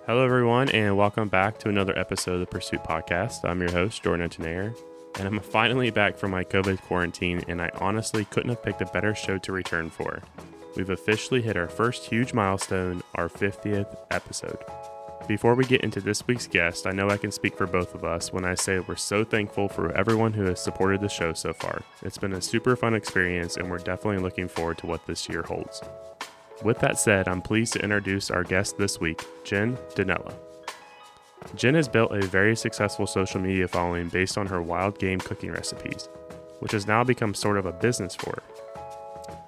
Hello, everyone, and welcome back to another episode of the Pursuit Podcast. I'm your host, Jordan Tenayer, and I'm finally back from my COVID quarantine, and I honestly couldn't have picked a better show to return for. We've officially hit our first huge milestone, our 50th episode. Before we get into this week's guest, I know I can speak for both of us when I say we're so thankful for everyone who has supported the show so far. It's been a super fun experience, and we're definitely looking forward to what this year holds. With that said, I'm pleased to introduce our guest this week, Jenn Danella. Jenn has built a very successful social media following based on her wild game cooking recipes, which has now become sort of a business for her.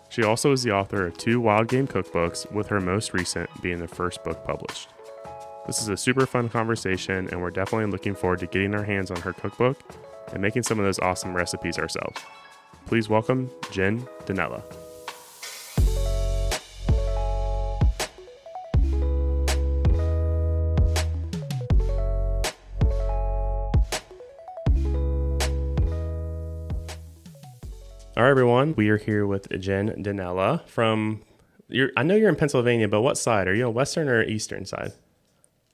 She also is the author of 2 wild game cookbooks, with her most recent being the first book published. This is a super fun conversation, and we're definitely looking forward to getting our hands on her cookbook and making some of those awesome recipes ourselves. Please welcome Jenn Danella. All right, everyone. We are here with Jenn Danella from. I know you're in Pennsylvania, but what side? Are you on western or eastern side?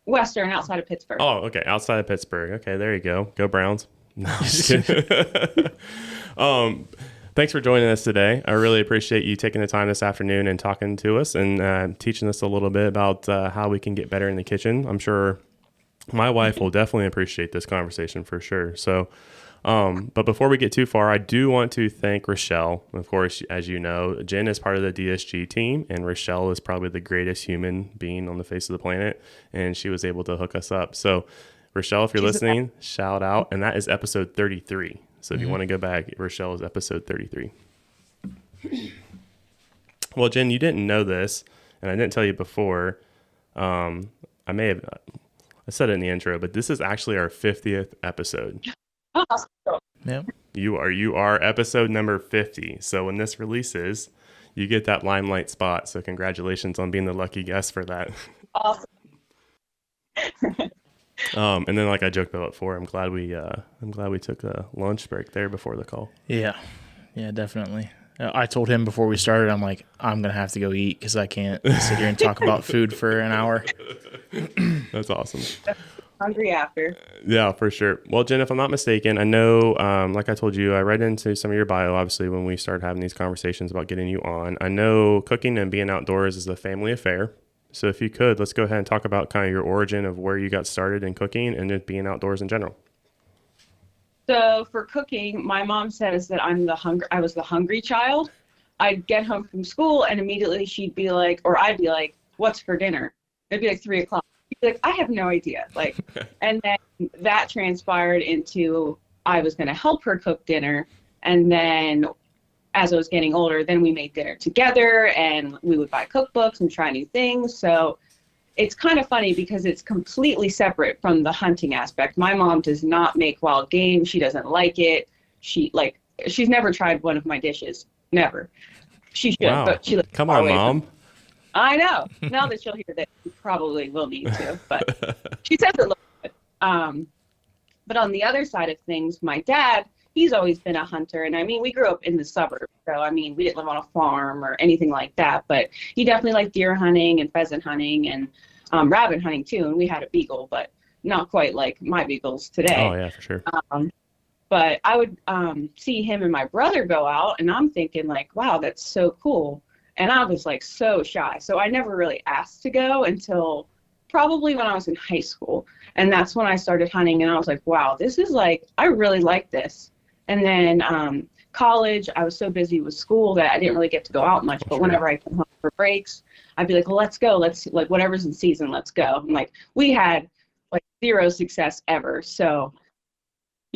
Western, outside of Pittsburgh. Oh, okay, outside of Pittsburgh. Okay, there you go. Go Browns. No, I'm just kidding. Thanks for joining us today. I really appreciate you taking the time this afternoon and talking to us and teaching us a little bit about how we can get better in the kitchen. I'm sure my wife will definitely appreciate this conversation for sure. So. But before we get too far, I do want to thank Rochelle. Of course, as you know, Jenn is part of the DSG team, and Rochelle is probably the greatest human being on the face of the planet, and she was able to hook us up. So, Rochelle, if you're listening, shout out. And that is episode 33. So if you want to go back, Rochelle is episode 33. Well, Jenn, you didn't know this, and I didn't tell you before. I said it in the intro, but this is actually our 50th episode. Oh, yeah. You are episode number 50. So when this releases, you get that limelight spot. So congratulations on being the lucky guest for that. awesome. And then, like I joked about before, I'm glad we took a lunch break there before the call. Yeah, definitely. I told him before we started, I'm like, I'm gonna have to go eat because I can't sit here and talk about food for an hour. That's awesome. Hungry after. Yeah, for sure. Well, Jenn, if I'm not mistaken, I know, like I told you, I read into some of your bio, obviously, when we started having these conversations about getting you on. I know cooking and being outdoors is a family affair. So if you could, let's go ahead and talk about kind of your origin of where you got started in cooking and just being outdoors in general. So for cooking, my mom says that I was the hungry child. I'd get home from school and immediately she'd be like, or I'd be like, what's for dinner? It'd be like 3 o'clock. Like, I have no idea. And then that transpired into I was going to help her cook dinner. And then as I was getting older, then we made dinner together and we would buy cookbooks and try new things. So it's kind of funny because it's completely separate from the hunting aspect. My mom does not make wild game. She doesn't like it. She's never tried one of my dishes. Never. She should, wow. But she Come on, Mom. I know. Now that she'll hear that, she probably will need to, but she says it looks good. But on the other side of things, my dad, he's always been a hunter. And I mean, we grew up in the suburbs. So, I mean, we didn't live on a farm or anything like that, but he definitely liked deer hunting and pheasant hunting and rabbit hunting too. And we had a beagle, but not quite like my beagles today. Oh, yeah, for sure. But I would see him and my brother go out and I'm thinking like, wow, that's so cool. And I was like so shy. So I never really asked to go until probably when I was in high school. And that's when I started hunting. And I was like, wow, this is like, I really like this. And then college, I was so busy with school that I didn't really get to go out much. But whenever I came home for breaks, I'd be like, well, let's go. Let's like whatever's in season, let's go. And like we had like 0 success ever. So,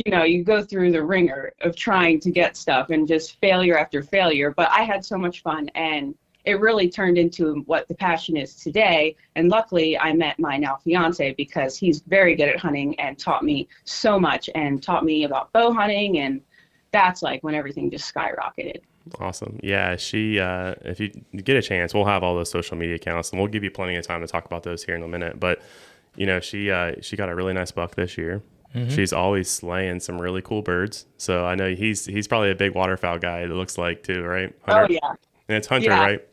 you know, you go through the ringer of trying to get stuff and just failure after failure. But I had so much fun and it really turned into what the passion is today. And luckily I met my now fiance because he's very good at hunting and taught me so much and taught me about bow hunting. And that's like when everything just skyrocketed. Awesome. Yeah. She, if you get a chance, we'll have all those social media accounts and we'll give you plenty of time to talk about those here in a minute. But, you know, she got a really nice buck this year. Mm-hmm. She's always slaying some really cool birds. So I know he's probably a big waterfowl guy, it looks like too, right? Hunter? Oh, yeah. And it's Hunter, right?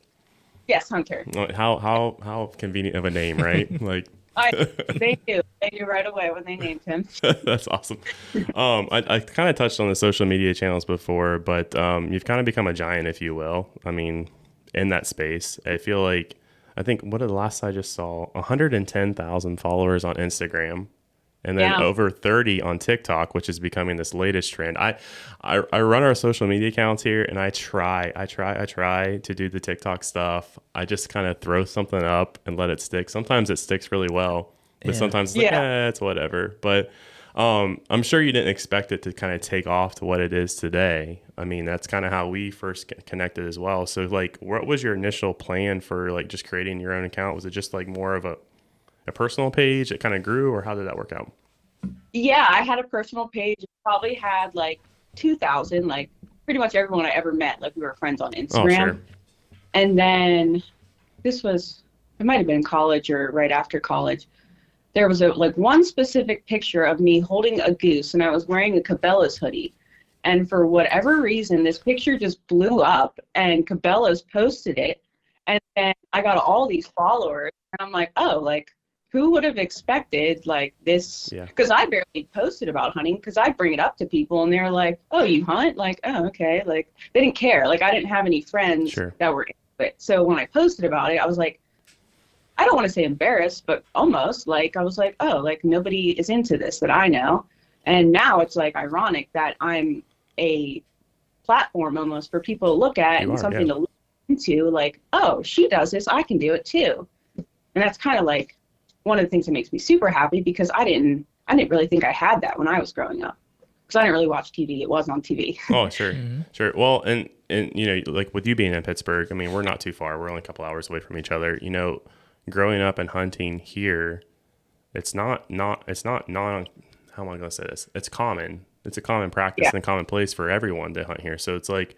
Yes, Hunter. How convenient of a name, right? Like They knew. They knew right away when they named him. That's awesome. I kind of touched on the social media channels before, but you've kind of become a giant, if you will. I mean, in that space, I feel like, I think, what did the last I just saw? 110,000 followers on Instagram, and then Yeah. over 30 on TikTok, which is becoming this latest trend. I run our social media accounts here, and I try to do the TikTok stuff. I just kind of throw something up and let it stick. Sometimes it sticks really well, but Yeah. sometimes it's like, Yeah. it's whatever. But I'm sure you didn't expect it to kind of take off to what it is today. I mean, that's kind of how we first connected as well. So, like, what was your initial plan for like just creating your own account? Was it just like more of a personal page that kind of grew, or how did that work out? Yeah, I had a personal page. It probably had like 2,000, like pretty much everyone I ever met. Like we were friends on Oh, Instagram. sure. And then it might have been college or right after college. There was one specific picture of me holding a goose, and I was wearing a Cabela's hoodie. And for whatever reason, this picture just blew up, and Cabela's posted it. And then I got all these followers, and I'm like, oh, like, who would have expected like this? Yeah. Because I barely posted about hunting, because I bring it up to people, and they're like, oh, you hunt? Like, oh, okay. Like, they didn't care. Like, I didn't have any friends Sure. that were into it. So when I posted about it, I was like, I don't want to say embarrassed, but almost like I was like, oh, like nobody is into this that I know. And now it's like ironic that I'm a platform almost for people to look at and something to look into, like, oh, she does this, I can do it too. And that's kind of like one of the things that makes me super happy, because I didn't really think I had that when I was growing up, because I didn't really watch TV. It wasn't on TV. Oh, sure. Sure. Well, and you know, like with you being in Pittsburgh, I mean, we're not too far. We're only a couple hours away from each other. You know, growing up and hunting here, it's not how am I going to say this? It's common. It's a common practice and a common place for everyone to hunt here. So it's like,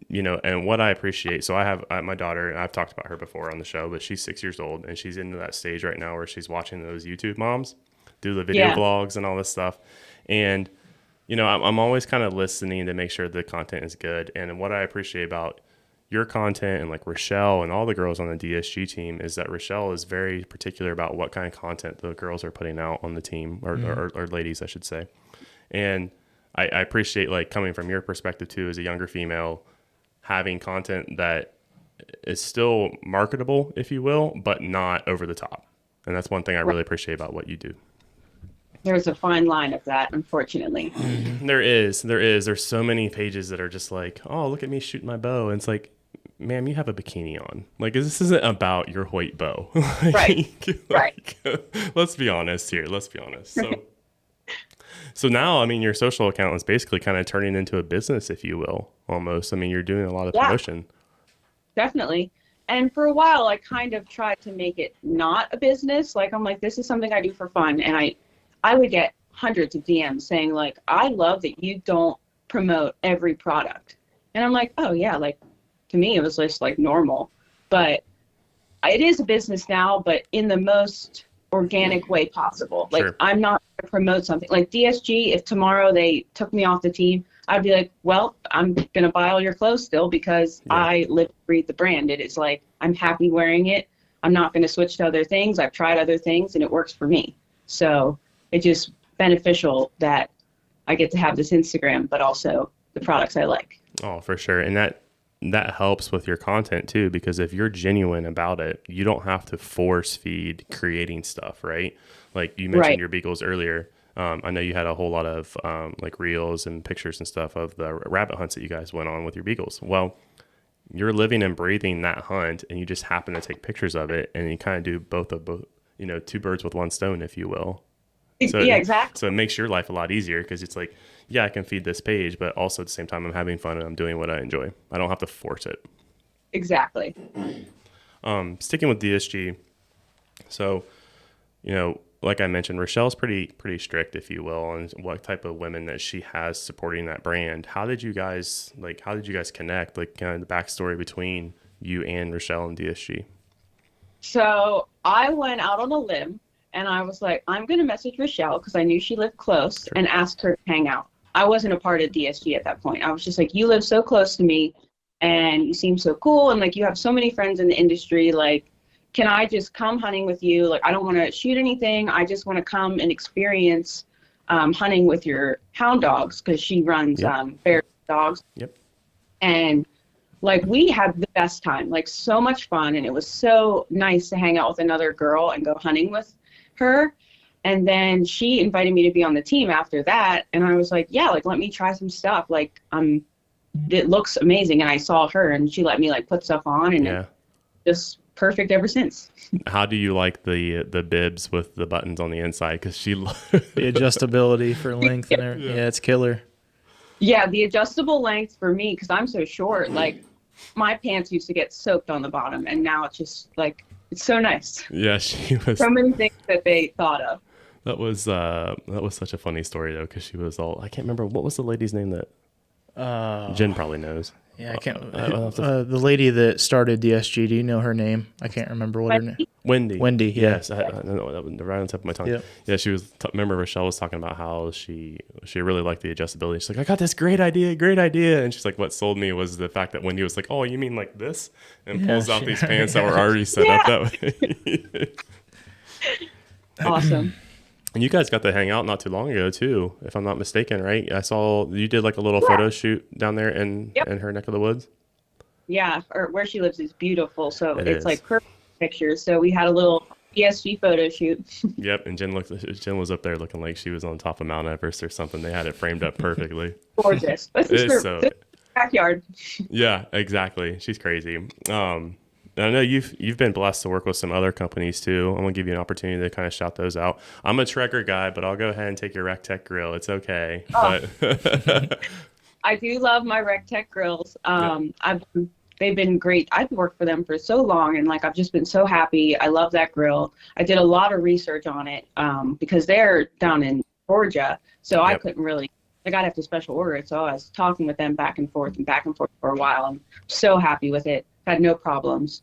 you know, and what I appreciate, so I have my daughter, and I've talked about her before on the show, but she's 6 years old, and she's into that stage right now where she's watching those YouTube moms do the video vlogs and all this stuff. And, you know, I'm always kind of listening to make sure the content is good. And what I appreciate about your content and like Rochelle and all the girls on the DSG team is that Rochelle is very particular about what kind of content the girls are putting out on the team, or ladies, I should say. And I appreciate, like, coming from your perspective too, as a younger female, having content that is still marketable, if you will, but not over the top. And that's one thing I really appreciate about what you do. There's a fine line of that, unfortunately. There is. There's so many pages that are just like, oh, look at me shooting my bow. And it's like, ma'am, you have a bikini on. Like, this isn't about your Hoyt bow. Right. Like, let's be honest here. So now, I mean, your social account is basically kind of turning into a business, if you will, almost. I mean, you're doing a lot of promotion. Definitely. And for a while, I kind of tried to make it not a business. Like, I'm like, this is something I do for fun. And I would get hundreds of DMs saying, like, I love that you don't promote every product. And I'm like, oh, yeah, like, to me, it was just like normal. But it is a business now, but in the most organic way possible. Like, Sure. I'm not going to promote something like DSG. If tomorrow they took me off the team, I'd be like, well, I'm going to buy all your clothes still, because I live and breathe the brand. It is like, I'm happy wearing it. I'm not going to switch to other things. I've tried other things and it works for me. So it's just beneficial that I get to have this Instagram, but also the products I like. Oh, for sure. And that helps with your content too, because if you're genuine about it, you don't have to force feed creating stuff, right? Like you mentioned your beagles earlier. I know you had a whole lot of like reels and pictures and stuff of the rabbit hunts that you guys went on with your beagles. Well, you're living and breathing that hunt, and you just happen to take pictures of it, and you kind of do both, you know, two birds with one stone, if you will. So yeah, exactly. So it makes your life a lot easier, because it's like, yeah, I can feed this page, but also at the same time, I'm having fun and I'm doing what I enjoy. I don't have to force it. Exactly. Sticking with DSG. So, you know, like I mentioned, Rochelle's pretty strict, if you will, on what type of women that she has supporting that brand. How did you guys connect? Like, kind of the backstory between you and Rochelle and DSG. So I went out on a limb, and I was like, I'm going to message Rochelle, because I knew she lived close, and ask her to hang out. I wasn't a part of DSG at that point. I was just like, you live so close to me, and you seem so cool, and like, you have so many friends in the industry. Like, can I just come hunting with you? Like, I don't want to shoot anything. I just want to come and experience hunting with your hound dogs, because she runs bear dogs. Yep. And like, we had the best time, like so much fun. And it was so nice to hang out with another girl and go hunting with her. And then she invited me to be on the team after that. And I was like, yeah, like, let me try some stuff. Like, it looks amazing. And I saw her and she let me like put stuff on, and it just perfect ever since. How do you like the bibs with the buttons on the inside? Because the adjustability for length and everything. Yeah, it's killer. Yeah, the adjustable length for me, because I'm so short, like my pants used to get soaked on the bottom, and now it's just like, it's so nice. Yeah, she was. So many things that they thought of. That was such a funny story though, because she was all, I can't remember, what was the lady's name that Jenn probably knows. Yeah, I can't. The lady that started the SG, do you know her name? I can't remember what her name. Wendy. Wendy. Yeah. Yes, I know that was right on the tip of my tongue. Yep. Yeah, she was. Remember, Rochelle was talking about how she really liked the adjustability. She's like, I got this great idea, and she's like, what sold me was the fact that Wendy was like, oh, you mean like this, and pulls out these pants that were already set up that way. Awesome. And you guys got to hang out not too long ago too, if I'm not mistaken, right? I saw you did like a little photo shoot down there in her neck of the woods. Yeah, or where she lives is beautiful, so it's is. like perfect pictures. So we had a little ESG photo shoot. Yep, and Jenn was up there looking like she was on top of Mount Everest or something. They had it framed up perfectly. Gorgeous. This is her backyard. Yeah, exactly. She's crazy. And I know you've been blessed to work with some other companies too. I'm gonna give you an opportunity to kind of shout those out. I'm a Trekker guy, but I'll go ahead and take your RecTech grill. It's okay. Oh. But I do love my RecTech grills. They've been great. I've worked for them for so long, and like, I've just been so happy. I love that grill. I did a lot of research on it because they're down in Georgia, so I couldn't really. Like, I'd have to special order it. So I was talking with them back and forth for a while. I'm so happy with it. Had no problems.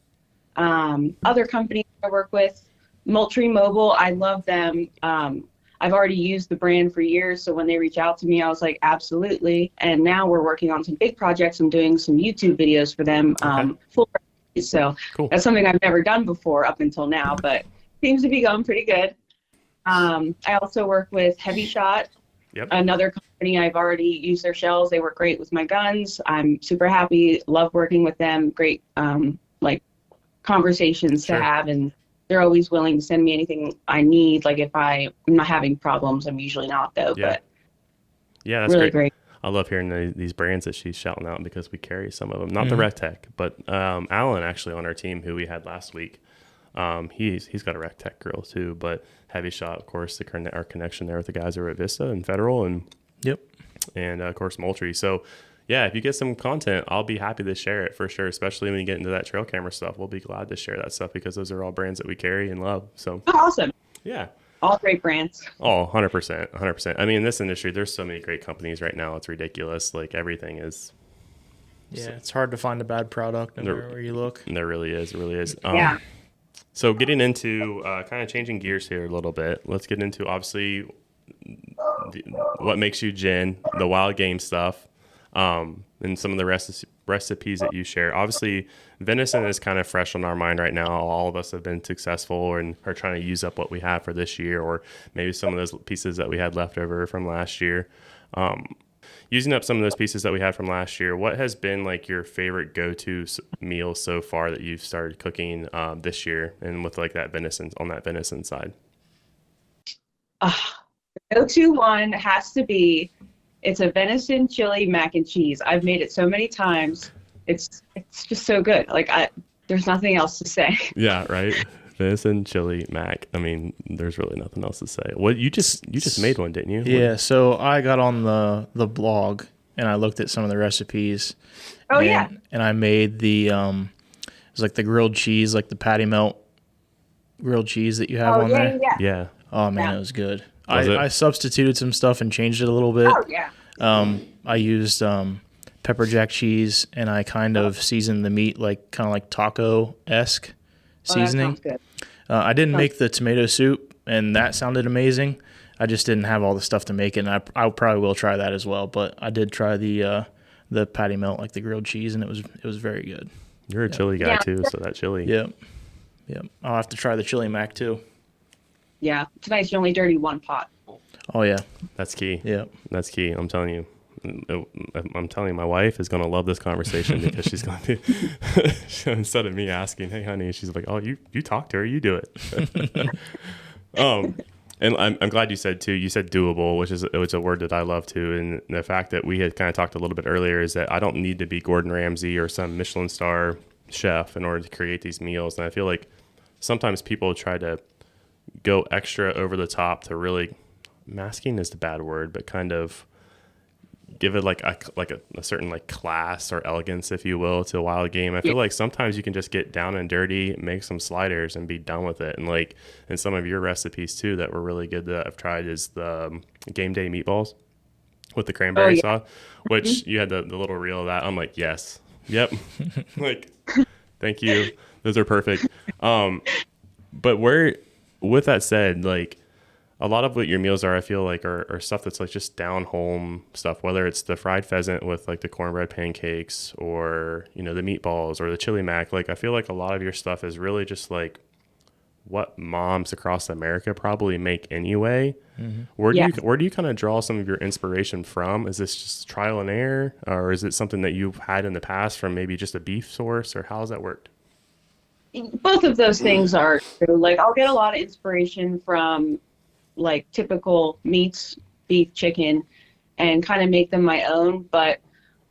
Other companies I work with, Moultrie Mobile, I love them. I've already used the brand for years, so when they reach out to me, I was like, absolutely. And now we're working on some big projects. I'm doing some YouTube videos for them. So cool. That's something I've never done before up until now, but seems to be going pretty good. I also work with Heavy Shot. Yep. Another company, I've already used their shells. They work great with my guns. I'm super happy. Love working with them. Great, like, conversations to have, and they're always willing to send me anything I need. Like, if I'm not having problems, I'm usually not though. Yeah. But yeah, that's really great. I love hearing these brands that she's shouting out because we carry some of them. Not the RecTech, but Alan actually on our team, who we had last week. He's got a RecTech grill too, but Heavy Shot, of course, our connection there with the guys over at Vista and Federal, and of course Moultrie. So yeah, if you get some content, I'll be happy to share it for sure, especially when you get into that trail camera stuff. We'll be glad to share that stuff because those are all brands that we carry and love. So awesome. Yeah. All great brands. Oh, 100%. 100%. I mean, in this industry, there's so many great companies right now. It's ridiculous. Like, everything is. Yeah, it's hard to find a bad product where you look. There really is. It really is. Yeah. So getting into kind of changing gears here a little bit, let's get into obviously what makes you Jenn, the wild game stuff, and some of the recipes that you share. Obviously, venison is kind of fresh on our mind right now. All of us have been successful and are trying to use up what we have for this year, or maybe some of those pieces that we had left over from last year. Using up some of those pieces that we had from last year, what has been like your favorite go-to meal so far that you've started cooking this year, and with like that venison side? Go-to one has to be, it's a venison chili mac and cheese. I've made it so many times. It's just so good. Like, there's nothing else to say. Yeah, right. Venison chili mac. I mean, there's really nothing else to say. What you just made one, didn't you? Yeah. So I got on the blog and I looked at some of the recipes. And I made the it was like the grilled cheese, like the patty melt grilled cheese that you have on there. Yeah. Oh man, it was good. Was I substituted some stuff and changed it a little bit. Oh yeah. I used pepper jack cheese, and I kind of seasoned the meat like kind of like taco-esque seasoning. That sounds good. I didn't make the tomato soup, and that sounded amazing. I just didn't have all the stuff to make it, and I probably will try that as well. But I did try the patty melt, like the grilled cheese, and it was very good. You're a chili guy too, so that chili. Yep. Yep. I'll have to try the chili mac too. Yeah. Tonight's you only dirty one pot. Oh yeah. That's key. Yeah. That's key. I'm telling you. My wife is going to love this conversation because she's going to be, instead of me asking, hey, honey, she's like, oh, you talk to her, you do it. And I'm glad you said doable, which is a word that I love too. And the fact that we had kind of talked a little bit earlier is that I don't need to be Gordon Ramsay or some Michelin star chef in order to create these meals. And I feel like sometimes people try to go extra over the top to really, masking is the bad word, but kind of give it like a certain like class or elegance, if you will, to a wild game. I feel like sometimes you can just get down and dirty, make some sliders and be done with it. And some of your recipes too that were really good that I've tried is the game day meatballs with the cranberry sauce, which you had the little reel of that. I'm like, yes, yep. Like, thank you. Those are perfect. But with that said, like, a lot of what your meals are, I feel like, are stuff that's like just down home stuff, whether it's the fried pheasant with like the cornbread pancakes or, the meatballs or the chili mac. Like, I feel like a lot of your stuff is really just like what moms across America probably make anyway. Mm-hmm. Where do you kind of draw some of your inspiration from? Is this just trial and error, or is it something that you've had in the past from maybe just a beef source, or how has that worked? Both of those things are true. Like, I'll get a lot of inspiration from like typical meats, beef, chicken, and kind of make them my own. But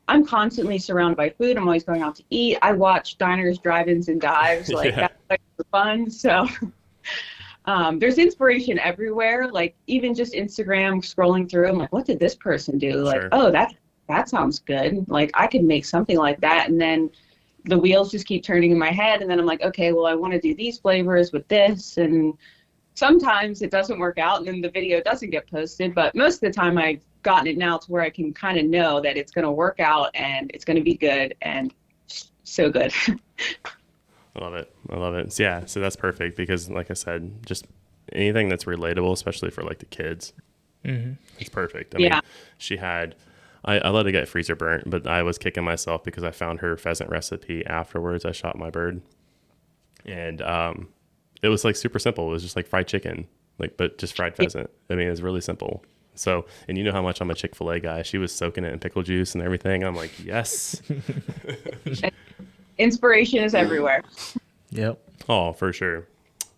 I'm constantly surrounded by food. I'm always going out to eat. I watch diners, drive-ins, and dives. Like, that's like fun. So there's inspiration everywhere. Like, even just Instagram scrolling through, I'm like, what did this person do? Like, oh, that sounds good. Like, I could make something like that. And then the wheels just keep turning in my head. And then I'm like, okay, well, I want to do these flavors with this. And sometimes it doesn't work out and then the video doesn't get posted, but most of the time I've gotten it now to where I can kind of know that it's going to work out and it's going to be good, and so good. I love it. So, yeah, so that's perfect because, like I said, just anything that's relatable, especially for like the kids, it's perfect. I mean, she had, I let it get freezer burnt, but I was kicking myself because I found her pheasant recipe afterwards. I shot my bird, and it was like super simple. It was just like fried chicken, but just fried pheasant. I mean, it's really simple. So, and you know how much I'm a Chick-fil-A guy. She was soaking it in pickle juice and everything. I'm like, yes. Inspiration is everywhere. Yep. Oh, for sure.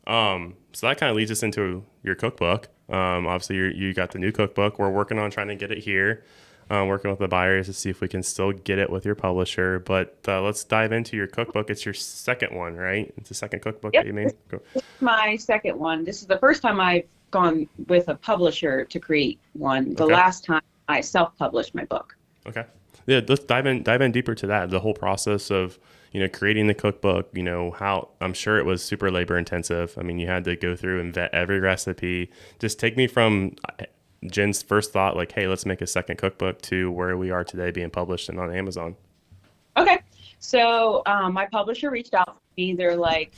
So that kind of leads us into your cookbook. Obviously you got the new cookbook. We're working on trying to get it here. Working with the buyers to see if we can still get it with your publisher. But let's dive into your cookbook. It's your second one, right? It's the second cookbook that you made? This is my second one. This is the first time I've gone with a publisher to create one. The last time I self-published my book. Okay. Yeah, let's dive in deeper to that. The whole process of, creating the cookbook, how I'm sure it was super labor intensive. I mean, you had to go through and vet every recipe. Just take me from Jenn's first thought, like, hey, let's make a second cookbook, to where we are today being published and on Amazon. Okay. So my publisher reached out to me. They're like,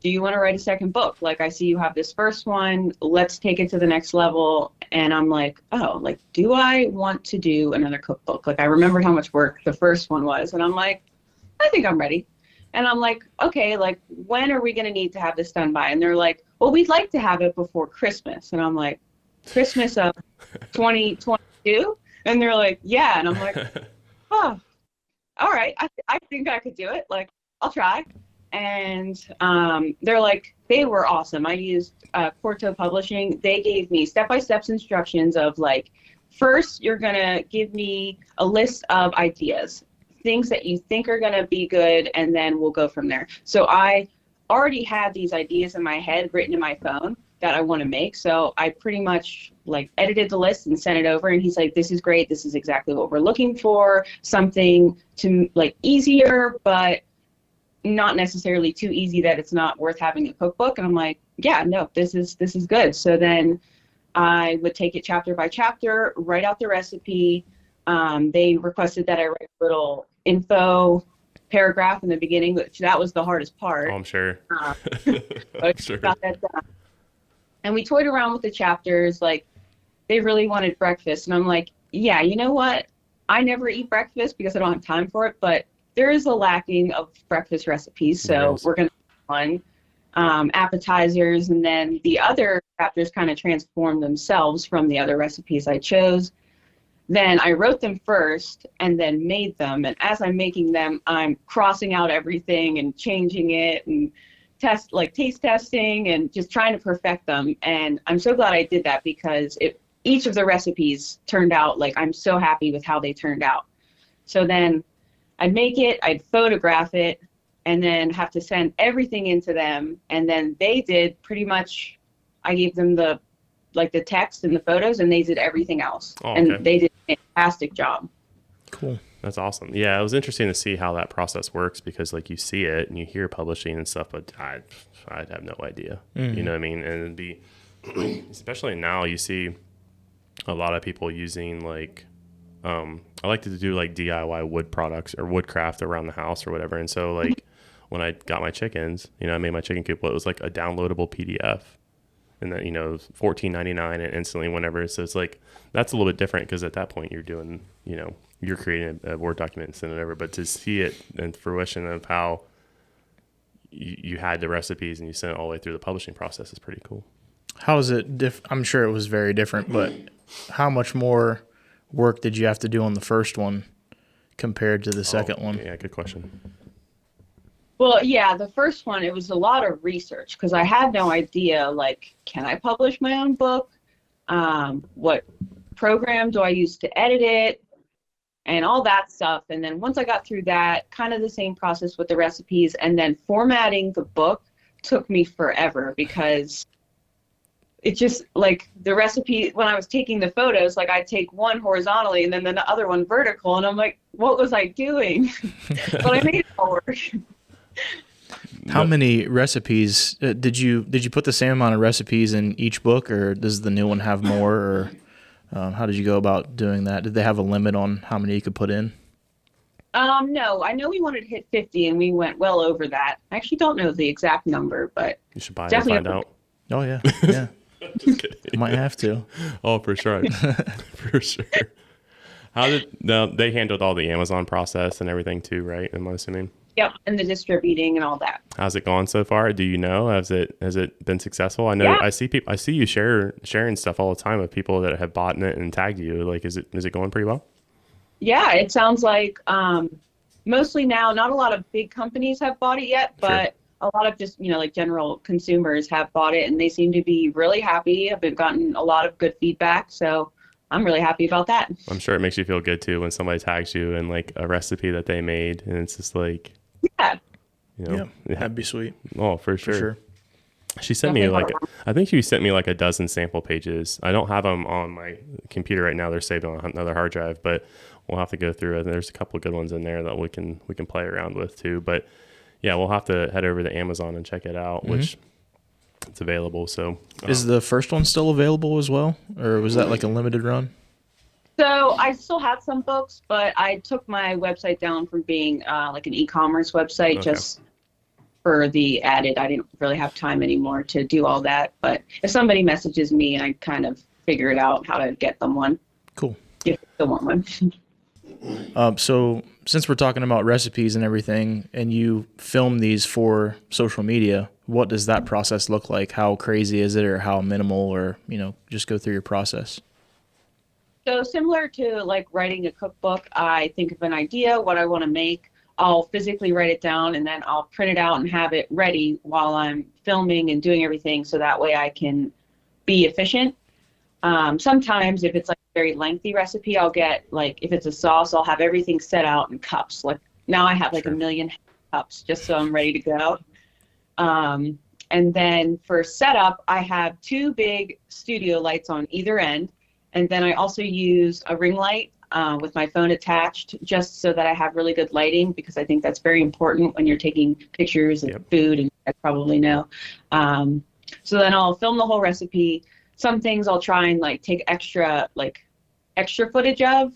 do you want to write a second book? Like, I see you have this first one. Let's take it to the next level. And I'm like, oh, like, do I want to do another cookbook? Like, I remember how much work the first one was. And I'm like, I think I'm ready. And I'm like, okay, like, when are we going to need to have this done by? And they're like, well, we'd like to have it before Christmas. And I'm like, Christmas of 2022? And they're like, yeah. And I'm like, oh, all right. I think I could do it. Like, I'll try. And they're like, they were awesome. I used Quarto Publishing. They gave me step-by-step instructions of, like, first, you're going to give me a list of ideas, things that you think are going to be good, and then we'll go from there. So I already had these ideas in my head written in my phone that I want to make. So I pretty much like edited the list and sent it over, and he's like, this is great. This is exactly what we're looking for. Something to like easier, but not necessarily too easy that it's not worth having a cookbook. And I'm like, yeah, no, this is good. So then I would take it chapter by chapter, write out the recipe. They requested that I write a little info paragraph in the beginning, which that was the hardest part. Oh, I'm sure. But sure. Got that done. And we toyed around with the chapters. Like, they really wanted breakfast. And I'm like, yeah, you know what? I never eat breakfast because I don't have time for it, but there is a lacking of breakfast recipes. So we're going to do one. appetizers, and then the other chapters kind of transformed themselves from the other recipes I chose. Then I wrote them first and then made them. And as I'm making them, I'm crossing out everything and changing it and taste testing and just trying to perfect them. And I'm so glad I did that because each of the recipes turned out like I'm so happy with how they turned out. So then I'd make it, I'd photograph it, and then have to send everything into them. And then they did pretty much, I gave them the text and the photos, and they did everything else. Oh, okay. And they did a fantastic job. Cool. That's awesome. Yeah, it was interesting to see how that process works because like you see it and you hear publishing and stuff, but I'd have no idea. Mm-hmm. You know what I mean? And it'd be, especially now you see a lot of people using like, I like to do like DIY wood products or woodcraft around the house or whatever. And so like when I got my chickens, you know, I made my chicken coop, it was like a downloadable PDF. And then, you know, $14.99 and instantly whenever. So it's like, that's a little bit different because at that point you're doing, you know, you're creating a Word document and sending it over. But to see it in fruition of how you had the recipes and you sent it all the way through the publishing process is pretty cool. How is it I'm sure it was very different, but how much more work did you have to do on the first one compared to the second one? Yeah, good question. Well, yeah, the first one, it was a lot of research because I had no idea, like, can I publish my own book? What program do I use to edit it? And all that stuff. And then once I got through that, kind of the same process with the recipes. And then formatting the book took me forever because it just, like, the recipe, when I was taking the photos, like, I'd take one horizontally and then the other one vertical. And I'm like, what was I doing? But I made it all work. How many recipes did you put the same amount of recipes in each book, or does the new one have more, or how did you go about doing that? Did they have a limit on how many you could put in? No, I know we wanted to hit 50 and we went well over that. I actually don't know the exact number, but you should buy it and find out. Oh yeah, yeah. Just kidding. You might have to. Oh, for sure, for sure. They handled all the Amazon process and everything too, right? Am I assuming? Yep, and the distributing and all that. How's it gone so far? Do you know? Has it been successful? I know. Yeah. I see you sharing stuff all the time of people that have bought in it and tagged you. Like, is it going pretty well? Yeah, it sounds like mostly now, not a lot of big companies have bought it yet, but a lot of just, like general consumers have bought it and they seem to be really happy. I've gotten a lot of good feedback, so I'm really happy about that. I'm sure it makes you feel good too when somebody tags you in like a recipe that they made and it's just like, yeah, Yeah, that'd be sweet. Oh, for sure. For sure. She sent me I think she sent me like a dozen sample pages. I don't have them on my computer right now. They're saved on another hard drive, but we'll have to go through it. There's a couple of good ones in there that we can play around with too. But yeah, we'll have to head over to Amazon and check it out, which it's available. So is the first one still available as well, or was that like a limited run? So I still have some books, but I took my website down from being like an e-commerce website just for the added. I didn't really have time anymore to do all that. But if somebody messages me, I kind of figure it out how to get them one. Cool. If they still want one. So since we're talking about recipes and everything, and you film these for social media, what does that process look like? How crazy is it, or how minimal, or, just go through your process? So similar to like writing a cookbook, I think of an idea, what I want to make. I'll physically write it down and then I'll print it out and have it ready while I'm filming and doing everything, so that way I can be efficient. Sometimes if it's like a very lengthy recipe, I'll get like, if it's a sauce, I'll have everything set out in cups. Like now I have like 1 million cups just so I'm ready to go. And then for setup, I have 2 big studio lights on either end. And then I also use a ring light with my phone attached, just so that I have really good lighting, because I think that's very important when you're taking pictures of food, and I probably know. So then I'll film the whole recipe. Some things I'll try and like take extra footage of,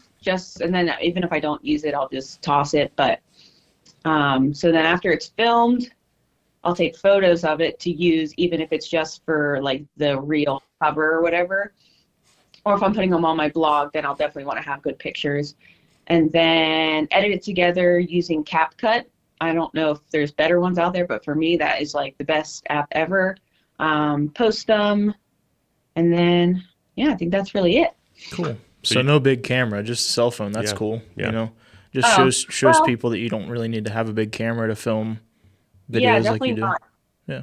and then even if I don't use it, I'll just toss it. But so then after it's filmed, I'll take photos of it to use, even if it's just for like the real cover or whatever. Or if I'm putting them on my blog, then I'll definitely want to have good pictures. And then edit it together using CapCut. I don't know if there's better ones out there, but for me, that is like the best app ever. Post them. And then, yeah, I think that's really it. Cool. So no big camera, just a cell phone. That's cool. Yeah. You know, just shows people that you don't really need to have a big camera to film videos like you do. Not. Yeah.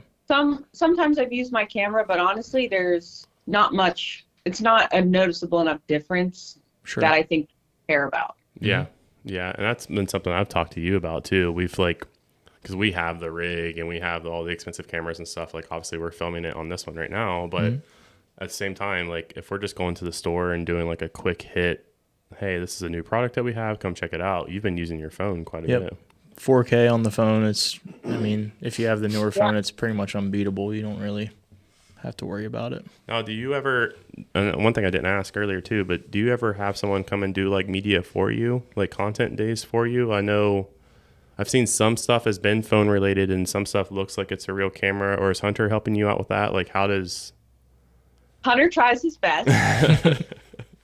Sometimes I've used my camera, but honestly, there's not much. It's not a noticeable enough difference that I think I care about. Yeah. Yeah. And that's been something I've talked to you about too. We've because we have the rig and we have all the expensive cameras and stuff. Like obviously we're filming it on this one right now, but at the same time, like if we're just going to the store and doing like a quick hit, hey, this is a new product that we have, come check it out. You've been using your phone quite a bit. 4K on the phone. If you have the newer phone, it's pretty much unbeatable. You don't really have to worry about it. Now, do you ever, and one thing I didn't ask earlier too, but do you ever have someone come and do like media for you, like content days for you? I know I've seen some stuff has been phone related and some stuff looks like it's a real camera, or is Hunter helping you out with that? Like how does... Hunter tries his best.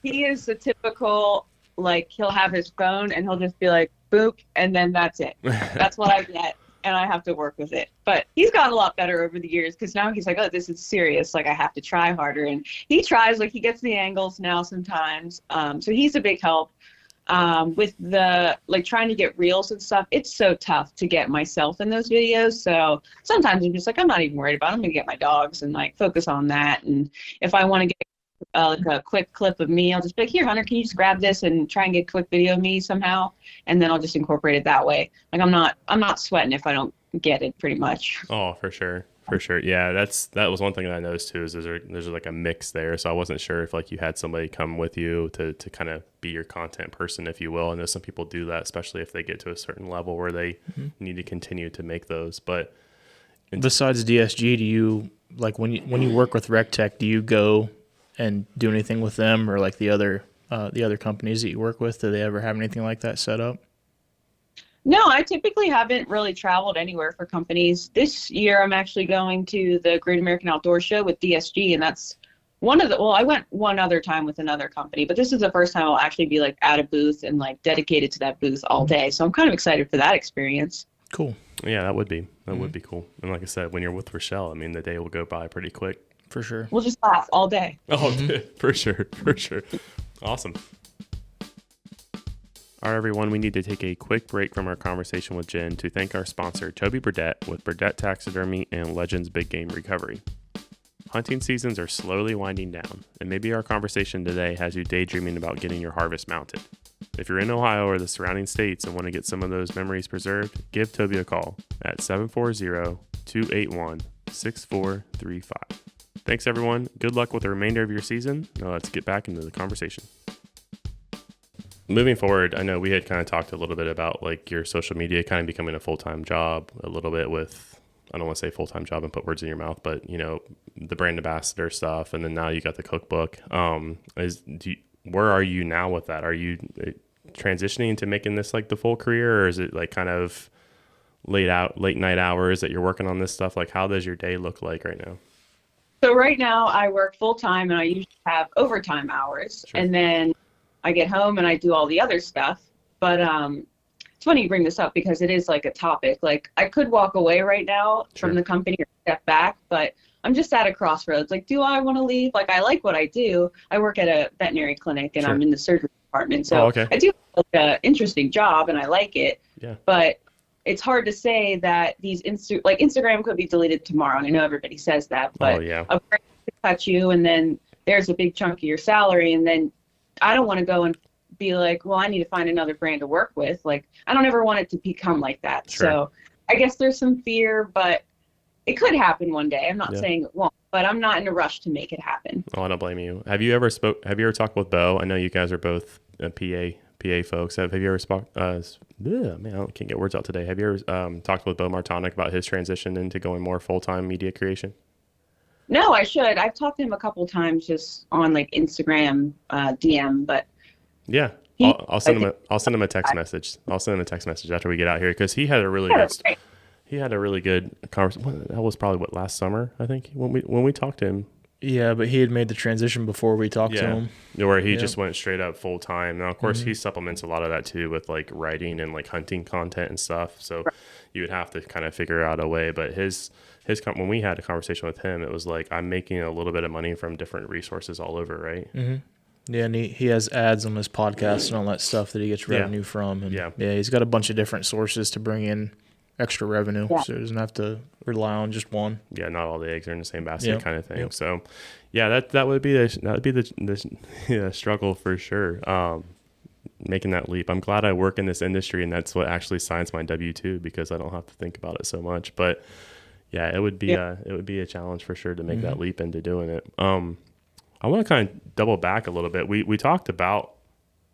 He is the typical, like, he'll have his phone and he'll just be like, boop, and then that's it. That's what I get, and I have to work with it. But he's gotten a lot better over the years because now he's like, oh, this is serious. Like, I have to try harder. And he tries, like, he gets the angles now sometimes. So he's a big help. With the, like, trying to get reels and stuff, it's so tough to get myself in those videos. So sometimes I'm just like, I'm not even worried about it. I'm going to get my dogs and, like, focus on that. And if I want to get like a quick clip of me, I'll just be like, here, Hunter, can you just grab this and try and get a quick video of me somehow? And then I'll just incorporate it that way. Like, I'm not sweating if I don't get it, pretty much. Oh, for sure. For sure. Yeah, that was one thing that I noticed too, is there's like a mix there. So I wasn't sure if like you had somebody come with you to kind of be your content person, if you will. I know some people do that, especially if they get to a certain level where they need to continue to make those. But besides DSG, do you, like when you work with RecTech, do you go and do anything with them, or like the other companies that you work with? Do they ever have anything like that set up? No, I typically haven't really traveled anywhere for companies. This year I'm actually going to the Great American Outdoor Show with DSG, and that's I went one other time with another company, but this is the first time I'll actually be like at a booth and like dedicated to that booth all day. So I'm kind of excited for that experience. Cool. Yeah, that would be cool. And like I said, when you're with Rochelle, I mean, the day will go by pretty quick. For sure. We'll just laugh all day. Oh, for sure. Awesome. All right, everyone, we need to take a quick break from our conversation with Jenn to thank our sponsor, Toby Burdett, with Burdett Taxidermy and Legends Big Game Recovery. Hunting seasons are slowly winding down, and maybe our conversation today has you daydreaming about getting your harvest mounted. If you're in Ohio or the surrounding states and want to get some of those memories preserved, give Toby a call at 740-281-6435. Thanks, everyone. Good luck with the remainder of your season. Now let's get back into the conversation. Moving forward, I know we had kind of talked a little bit about like your social media kind of becoming a full-time job, a little bit with, I don't want to say full-time job and put words in your mouth, but you know, the brand ambassador stuff. And then now you got the cookbook. Where are you now with that? Are you transitioning into making this like the full career, or is it like kind of late night hours that you're working on this stuff? Like, how does your day look like right now? So right now I work full time and I usually have overtime hours. Sure. And then I get home and I do all the other stuff. But it's funny you bring this up because it is like a topic. Like I could walk away right now from the company or step back, but I'm just at a crossroads. Like, do I want to leave? Like, I like what I do. I work at a veterinary clinic and I'm in the surgery department. So I do have an interesting job and I like it. Yeah. But it's hard to say that these Instagram could be deleted tomorrow. And I know everybody says that, but a brand could cut you and then there's a big chunk of your salary. And then I don't want to go and be like, well, I need to find another brand to work with. Like, I don't ever want it to become like that. Sure. So I guess there's some fear, but it could happen one day. I'm not saying it won't, but I'm not in a rush to make it happen. Oh, I don't blame you. Have you ever talked with Bo? I know you guys are both PA folks. Have you ever man, I can't get words out today. Have you ever talked with Bo Martonic about his transition into going more full-time media creation? No, I should. I've talked to him a couple times just on like Instagram DM, but yeah, I'll send him a text message. I'll send him a text message after we get out here because he had a really good conversation. That was probably last summer, I think, when we talked to him. Yeah, but he had made the transition before we talked to him. Where he just went straight up full time. Now, of course, he supplements a lot of that too with like writing and like hunting content and stuff. So you would have to kind of figure out a way. But when we had a conversation with him, it was like, I'm making a little bit of money from different resources all over, right? Yeah, and he has ads on his podcast and all that stuff that he gets revenue from. And he's got a bunch of different sources to bring in extra revenue, so he doesn't have to rely on just one. Yeah, not all the eggs are in the same basket kind of thing. So, that would be the struggle for sure. Making that leap. I'm glad I work in this industry, and that's what actually signs my W-2 because I don't have to think about it so much. But it would be a challenge for sure to make that leap into doing it. I want to kind of double back a little bit. We talked about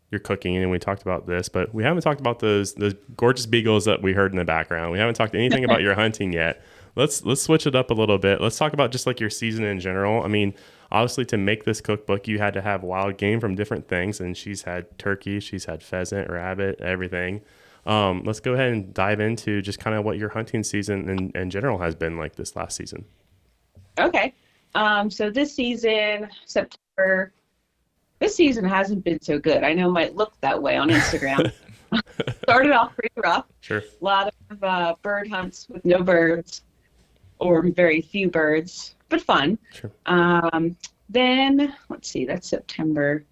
your cooking and we talked about this, but we haven't talked about those gorgeous beagles that we heard in the background. We haven't talked anything about your hunting yet. Let's switch it up a little bit. Let's talk about just like your season in general. I mean, obviously to make this cookbook, you had to have wild game from different things, and she's had turkey, she's had pheasant, rabbit, everything. Let's go ahead and dive into just kind of what your hunting season in general has been like this last season. Okay. So this season, September, this season hasn't been so good. I know it might look that way on Instagram. Started off pretty rough. Sure. A lot of bird hunts with no birds or very few birds, but fun. Sure. Then, let's see, that's September.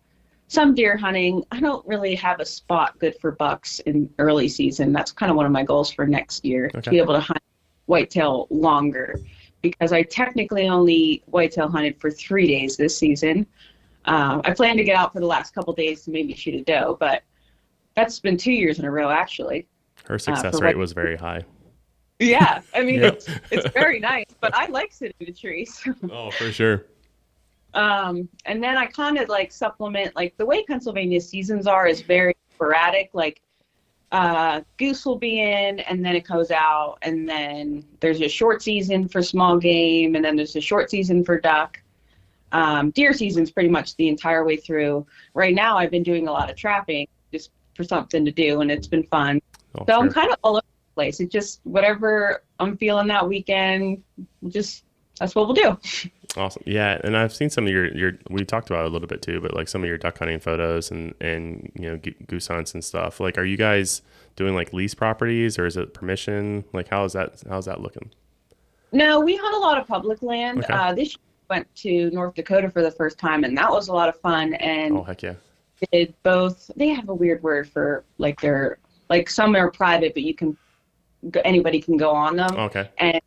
Some deer hunting. I don't really have a spot good for bucks in early season. That's kind of one of my goals for next year, to be able to hunt whitetail longer, because I technically only whitetail hunted for 3 days this season. I plan to get out for the last couple days to maybe shoot a doe, but that's been 2 years in a row, actually. Her success rate was very high. Yeah, I mean, it's very nice, but I like sitting in the trees. Oh, for sure. And then I kind of like supplement, like the way Pennsylvania seasons are is very sporadic. Like goose will be in and then it goes out, and then there's a short season for small game, and then there's a short season for duck. Deer season's pretty much the entire way through. Right now I've been doing a lot of trapping just for something to do, and it's been fun. So I'm kind of all over the place. It's just whatever I'm feeling that weekend, that's what we'll do. Awesome. Yeah, and I've seen some of your we talked about it a little bit too, but like some of your duck hunting photos and goose hunts and stuff. Like, are you guys doing like lease properties, or is it permission? Like, how's that looking? No, we hunt a lot of public land. Okay. This year we went to North Dakota for the first time, and that was a lot of fun. And oh, heck yeah. Did both. They have a weird word for like some are private, but anybody can go on them. Okay. And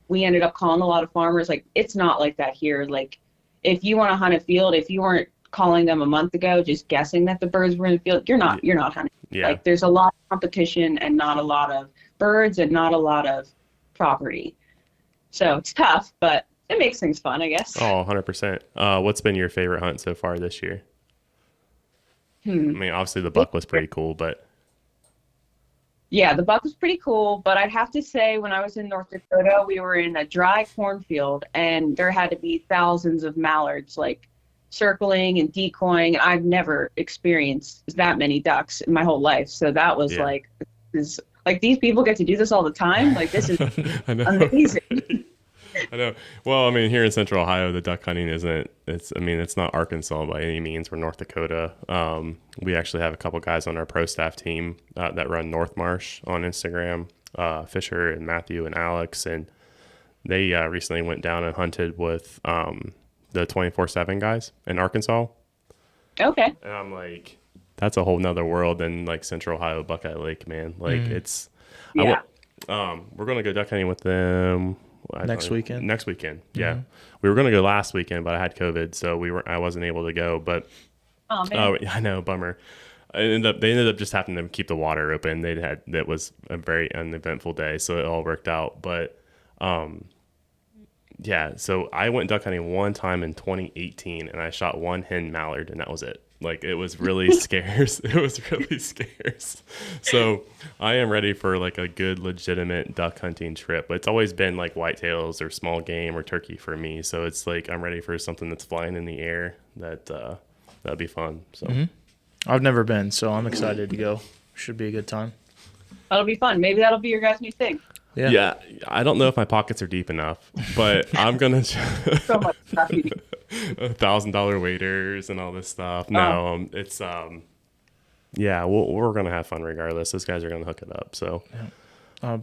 we ended up calling a lot of farmers. Like, it's not like that here. Like, if you want to hunt a field, if you weren't calling them a month ago, just guessing that the birds were in the field, you're not hunting. Yeah. Like, there's a lot of competition and not a lot of birds and not a lot of property. So it's tough, but it makes things fun, I guess. Oh, 100%. What's been your favorite hunt so far this year? I mean, obviously the buck was pretty cool, but... Yeah, the buck was pretty cool, but I'd have to say when I was in North Dakota, we were in a dry cornfield, and there had to be thousands of mallards, like, circling and decoying. I've never experienced that many ducks in my whole life, so that was like these people get to do this all the time? Like, this is amazing. I know. Well, I mean, here in Central Ohio, the duck hunting it's not Arkansas by any means. We're North Dakota. We actually have a couple guys on our pro staff team that run North Marsh on Instagram, Fisher and Matthew and Alex. And they recently went down and hunted with the 24/7 guys in Arkansas. Okay. And I'm like, that's a whole nother world than like Central Ohio Buckeye Lake, man. Like it's, we're going to go duck hunting with them. Next weekend, yeah. Mm-hmm. We were going to go last weekend, but I had COVID, so I wasn't able to go. But oh man, I know, bummer. They ended up just having to keep the water open. That was a very uneventful day, so it all worked out. But yeah, so I went duck hunting one time in 2018, and I shot one hen mallard, and that was it. Like, it was really scarce. It was really scarce. So I am ready for like a good, legitimate duck hunting trip. But it's always been like whitetails or small game or turkey for me. So it's like I'm ready for something that's flying in the air. That'd be fun. So I've never been, so I'm excited to go. Should be a good time. That'll be fun. Maybe that'll be your guys' new thing. Yeah. I don't know if my pockets are deep enough, but I'm gonna So much stuff. $1,000 waiters and all this stuff. No, it's yeah, we're gonna have fun regardless. Those guys are gonna hook it up. So.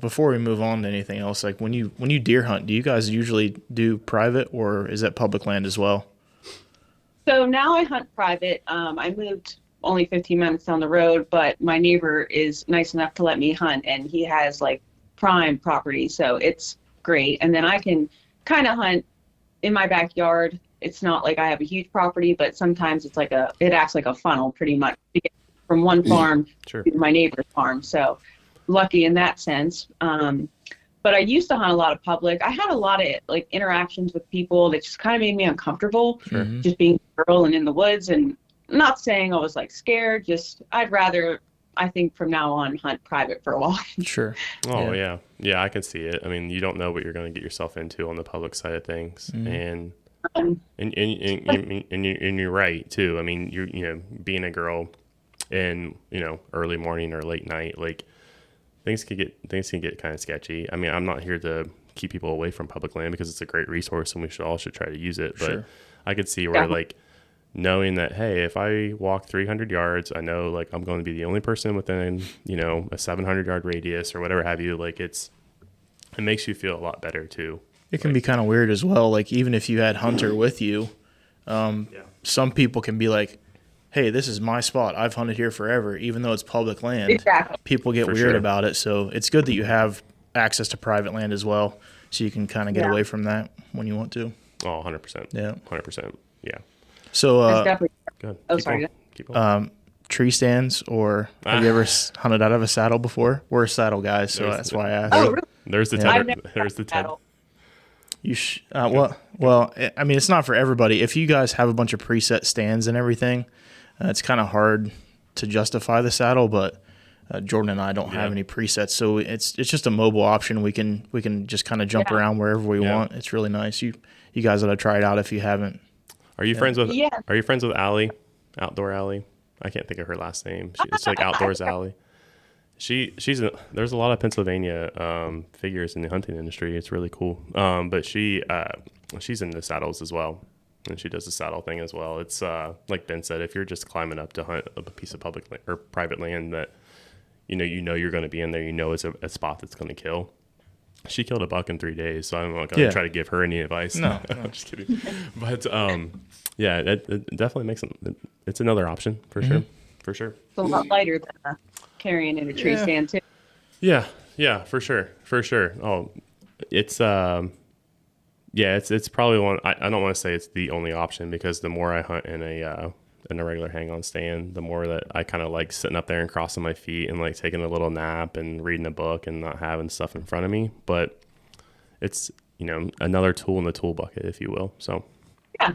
Before we move on to anything else, like when you deer hunt, do you guys usually do private or is that public land as well? So now I hunt private. I moved only 15 minutes down the road, but my neighbor is nice enough to let me hunt, and he has like prime property, so it's great. And then I can kind of hunt in my backyard. It's not like I have a huge property, but sometimes it's like it acts like a funnel pretty much to get from one farm to my neighbor's farm. So lucky in that sense. But I used to hunt a lot of public. I had a lot of like interactions with people that just kind of made me uncomfortable, just being a girl and in the woods. And not saying I was like scared, just I'd rather, I think from now on, hunt private for a while. Sure. Oh yeah. I can see it. I mean, you don't know what you're going to get yourself into on the public side of things, and you're right too. I mean, you know, being a girl in early morning or late night, like. Things can get kind of sketchy. I mean, I'm not here to keep people away from public land because it's a great resource and we should try to use it. But I could see where like knowing that, hey, if I walk 300 yards, I know like I'm going to be the only person within, a 700 yard radius or whatever have you. Like it makes you feel a lot better too. It can be kind of weird as well. Like even if you had Hunter with you, some people can be like, hey, this is my spot. I've hunted here forever, even though it's public land. Exactly. People get weird about it. So it's good that you have access to private land as well, so you can kind of get away from that when you want to. Oh, 100%. Yeah. 100%. Yeah. So, go ahead. Oh, sorry. Keep going. Tree stands, or have you ever hunted out of a saddle before? We're saddle guys, so that's why I asked. Oh, really? There's the tether. There's the tether. You well, I mean, it's not for everybody. If you guys have a bunch of preset stands and everything, it's kind of hard to justify the saddle, but Jordan and I don't have any presets, so it's just a mobile option. We can just kind of jump around wherever we want. It's really nice. You guys ought to try it out if you haven't. Are you friends with Allie? Outdoor Allie? I can't think of her last name. It's like Outdoors Allie. There's a lot of Pennsylvania figures in the hunting industry. It's really cool. But she's into saddles as well. And she does the saddle thing as well. It's like Ben said, if you're just climbing up to hunt a piece of public or private land that you know you're going to be in there, it's a spot that's going to kill. She killed a buck in 3 days, so I'm not going to try to give her any advice. No. I'm just kidding. But it definitely makes it's another option for sure. It's a lot lighter than carrying in a tree stand too. Yeah, for sure. Oh, it's it's probably one. I don't want to say it's the only option, because the more I hunt in a regular hang-on stand, the more that I kind of like sitting up there and crossing my feet and like taking a little nap and reading a book and not having stuff in front of me. But it's another tool in the tool bucket, if you will. So yeah.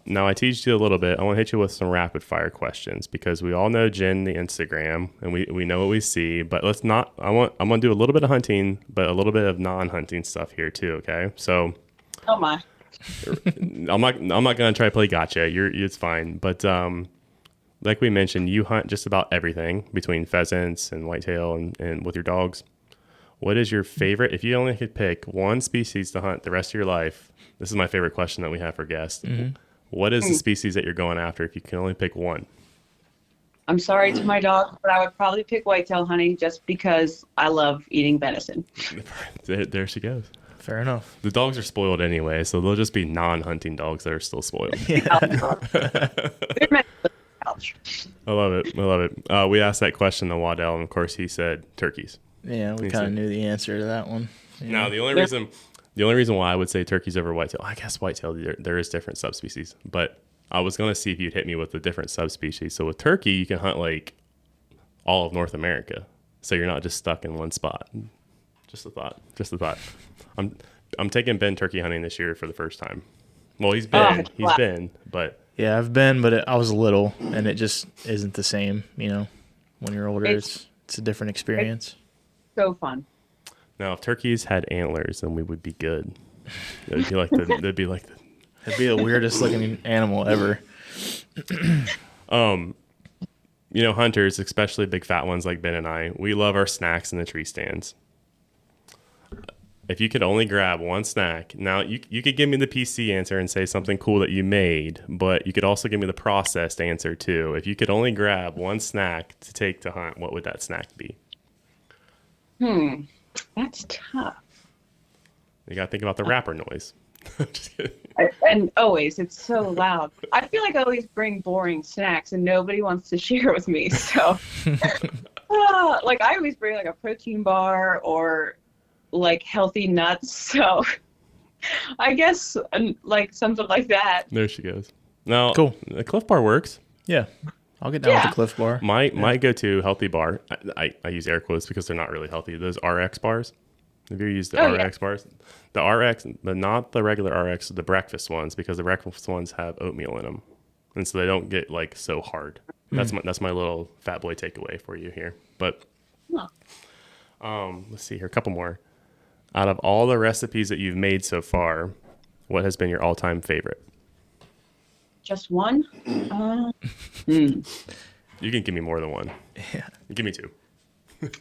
Now I teased you a little bit. I want to hit you with some rapid fire questions, because we all know Jenn, the Instagram, and we know what we see. But let's not. I'm gonna do a little bit of hunting, but a little bit of non-hunting stuff here too. Okay, so. Oh my. I'm not gonna try to play gotcha. It's fine. But like we mentioned, you hunt just about everything between pheasants and whitetail and with your dogs. What is your favorite? If you only could pick one species to hunt the rest of your life, this is my favorite question that we have for guests. What is the species that you're going after if you can only pick one? I'm sorry to my dog, but I would probably pick whitetail hunting just because I love eating venison. There she goes. Fair enough. The dogs are spoiled anyway, so they'll just be non-hunting dogs that are still spoiled. I love it. We asked that question to Waddell, and of course he said turkeys. Yeah, we kind of knew the answer to that one. No, the only reason why I would say turkeys over whitetail, I guess whitetail, there is different subspecies, but I was going to see if you'd hit me with the different subspecies. So with turkey, you can hunt like all of North America, so you're not just stuck in one spot. Just a thought. I'm taking Ben turkey hunting this year for the first time. Well, he's been, but yeah, I've been, but I was little, and it just isn't the same. When you're older, it's a different experience. So fun. Now, if turkeys had antlers, then we would be good. It'd be like the weirdest looking animal ever. Hunters, especially big fat ones like Ben and I, we love our snacks in the tree stands. If you could only grab one snack, now you could give me the PC answer and say something cool that you made, but you could also give me the processed answer too. If you could only grab one snack to take to hunt, what would that snack be? That's tough. You got to think about the wrapper noise. Just kidding. And always, it's so loud. I feel like I always bring boring snacks and nobody wants to share with me. So, like I always bring like a protein bar or like healthy nuts. So I guess like something like that. There she goes. No, Cool. The Cliff Bar works. Yeah. I'll get down with the Cliff Bar. My go-to healthy bar, I use air quotes because they're not really healthy. Those RX bars. Have you used the RX bars? The RX, but not the regular RX, the breakfast ones, because the breakfast ones have oatmeal in them, and so they don't get like so hard. That's my little fat boy takeaway for you here. But let's see here, a couple more. Out of all the recipes that you've made so far, what has been your all-time favorite? Just one? You can give me more than one. Yeah. Give me two.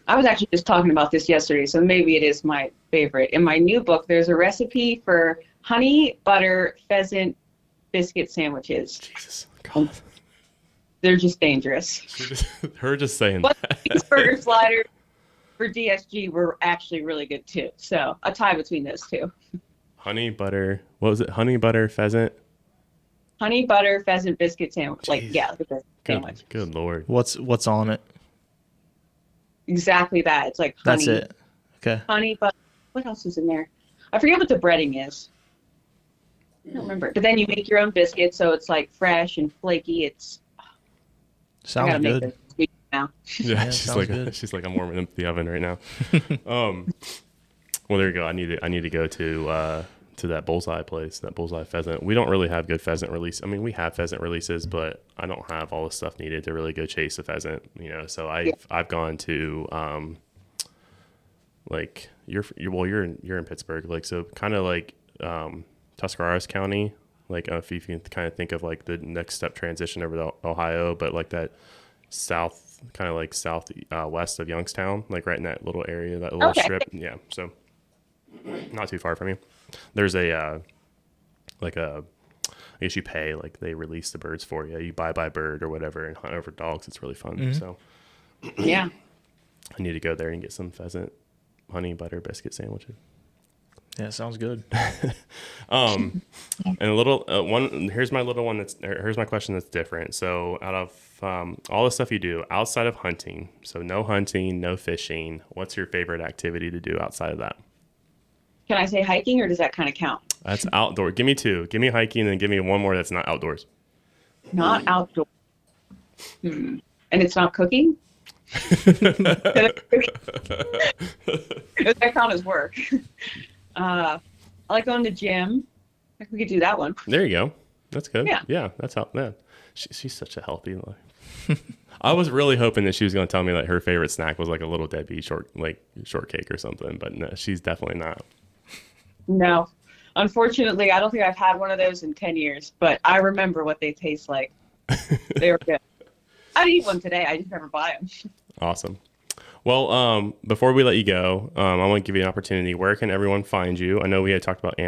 I was actually just talking about this yesterday, so maybe it is my favorite. In my new book, there's a recipe for honey butter pheasant biscuit sandwiches. Jesus, God. They're just dangerous. Her just saying But that. these burger sliders for DSG were actually really good too. So a tie between those two. Honey butter. What was it? Honey butter pheasant. Honey butter pheasant biscuit sandwich. Jeez. Like the biscuit sandwich. Good Lord. What's on it? Exactly that. It's like honey. That's it. Okay. Honey butter. What else is in there? I forget what the breading is. I don't remember. But then you make your own biscuit, so it's like fresh and flaky. It's Sounds good. Now. Yeah, good. she's like I'm warming up the oven right now. Well, there you go. I need to go to that Bullseye place, that Bullseye pheasant. We don't really have good pheasant release. I mean, we have pheasant releases, but I don't have all the stuff needed to really go chase a pheasant. So I've gone to like you're in Pittsburgh, like so kind of like Tuscarawas County. Like if you can kind of think of like the next step transition over to Ohio, but like that south, kind of like south west of Youngstown, like right in that little area, that little strip. Yeah, so not too far from you. There's I guess you pay, like they release the birds for you. You buy by bird or whatever and hunt over dogs. It's really fun. Mm-hmm. So yeah, I need to go there and get some pheasant honey butter biscuit sandwiches. Yeah, sounds good. And a little one. Here's my little one. Here's my question that's different. So out of all the stuff you do outside of hunting, so no hunting, no fishing, what's your favorite activity to do outside of that? Can I say hiking, or does that kind of count? That's outdoor. Give me two. Give me hiking, and then give me one more that's not outdoors. Not outdoor. And it's not cooking? Does that count as work? I like going to the gym. I think we could do that one. There you go. That's good. Yeah. That's how. Yeah, she's such a healthy life. I was really hoping that she was going to tell me that her favorite snack was like a Little Debbie shortcake or something, but no, she's definitely not. No, unfortunately, I don't think I've had one of those in 10 years, but I remember what they taste like. They were good. I'd eat one today. I just never buy them. Awesome. Well, before we let you go, I want to give you an opportunity. Where can everyone find you? I know we had talked about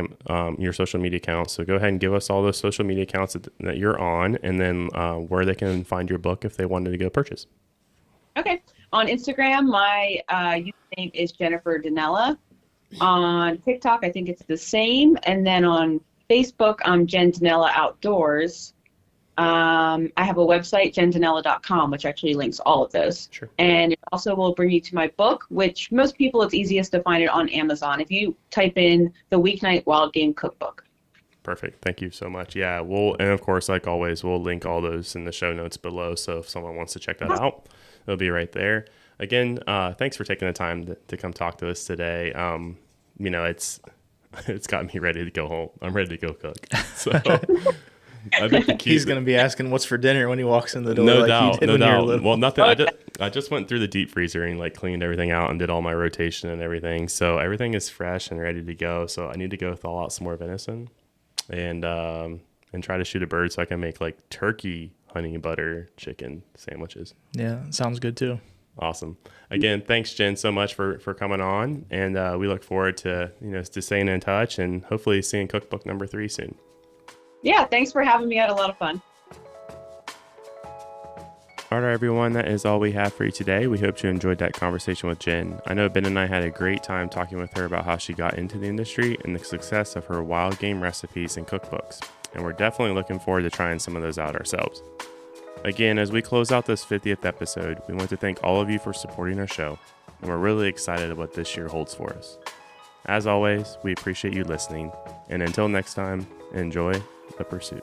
your social media accounts, so go ahead and give us all those social media accounts that you're on, and then where they can find your book if they wanted to go purchase. Okay. On Instagram, my username is Jennifer Danella. On TikTok, I think it's the same. And then on Facebook, I'm Jenn Danella Outdoors. I have a website, jenndanella.com, which actually links all of those. Sure. And it also will bring you to my book, which most people, it's easiest to find it on Amazon if you type in the Weeknight Wild Game Cookbook. Perfect. Thank you so much. Yeah, and of course, like always, we'll link all those in the show notes below. So if someone wants to check that out, it'll be right there. Again, thanks for taking the time to come talk to us today. It's got me ready to go home. I'm ready to go cook. So I think he's going to be asking what's for dinner when he walks in the door. No doubt. Well, nothing. I just went through the deep freezer and like cleaned everything out and did all my rotation and everything. So everything is fresh and ready to go. So I need to go thaw out some more venison and try to shoot a bird so I can make like turkey honey butter chicken sandwiches. Yeah, sounds good too. Awesome. Again, thanks, Jenn, so much for coming on. And we look forward to, to staying in touch and hopefully seeing cookbook number 3 soon. Yeah, thanks for having me. I had a lot of fun. All right, everyone, that is all we have for you today. We hope you enjoyed that conversation with Jenn. I know Ben and I had a great time talking with her about how she got into the industry and the success of her wild game recipes and cookbooks. And we're definitely looking forward to trying some of those out ourselves. Again, as we close out this 50th episode, we want to thank all of you for supporting our show, and we're really excited about what this year holds for us. As always, we appreciate you listening, and until next time, enjoy the pursuit.